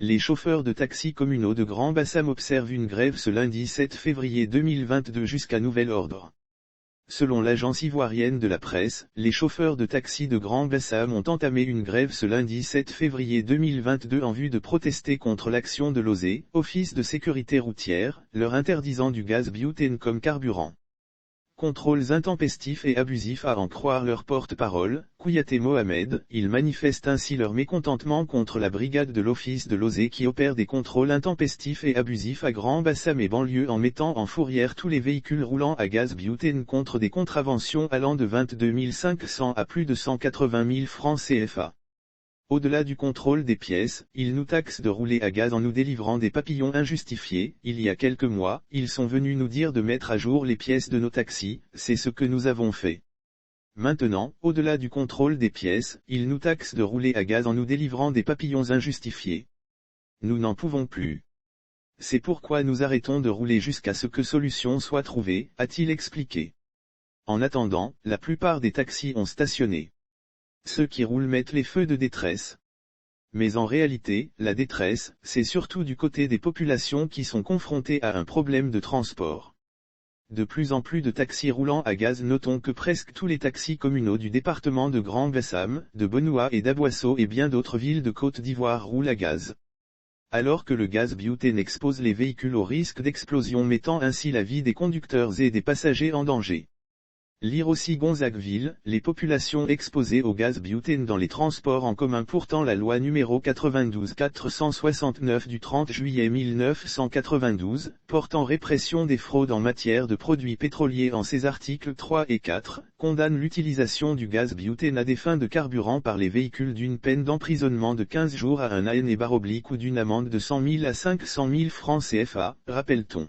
Les chauffeurs de taxis communaux de Grand Bassam observent une grève ce lundi 7 février 2022 jusqu'à nouvel ordre. Selon l'agence ivoirienne de la presse, les chauffeurs de taxis de Grand Bassam ont entamé une grève ce lundi 7 février 2022 en vue de protester contre l'action de l'OSE, Office de sécurité routière, leur interdisant du gaz butane comme carburant. Contrôles intempestifs et abusifs à en croire leur porte-parole, Kouyaté Mohamed, ils manifestent ainsi leur mécontentement contre la brigade de l'Office de l'OSE qui opère des contrôles intempestifs et abusifs à Grand Bassam et banlieue en mettant en fourrière tous les véhicules roulant à gaz butane contre des contraventions allant de 22 500 à plus de 180 000 francs CFA. Au-delà du contrôle des pièces, ils nous taxent de rouler à gaz en nous délivrant des papillons injustifiés. Il y a quelques mois, ils sont venus nous dire de mettre à jour les pièces de nos taxis, c'est ce que nous avons fait. Maintenant, au-delà du contrôle des pièces, ils nous taxent de rouler à gaz en nous délivrant des papillons injustifiés. Nous n'en pouvons plus. C'est pourquoi nous arrêtons de rouler jusqu'à ce que solution soit trouvée, a-t-il expliqué. En attendant, la plupart des taxis ont stationné. Ceux qui roulent mettent les feux de détresse. Mais en réalité, la détresse, c'est surtout du côté des populations qui sont confrontées à un problème de transport. De plus en plus de taxis roulant à gaz. Notons que presque tous les taxis communaux du département de Grand Bassam, de Benoît et d'Aboisseau et bien d'autres villes de Côte d'Ivoire roulent à gaz. Alors que le gaz butane expose les véhicules au risque d'explosion mettant ainsi la vie des conducteurs et des passagers en danger. Lire aussi Gonzagueville, les populations exposées au gaz butane dans les transports en commun. Pourtant la loi numéro 92-469 du 30 juillet 1992, portant répression des fraudes en matière de produits pétroliers en ses articles 3 et 4, condamne l'utilisation du gaz butane à des fins de carburant par les véhicules d'une peine d'emprisonnement de 15 jours à 1 an ou d'une amende de 100 000 à 500 000 francs CFA, rappelle-t-on.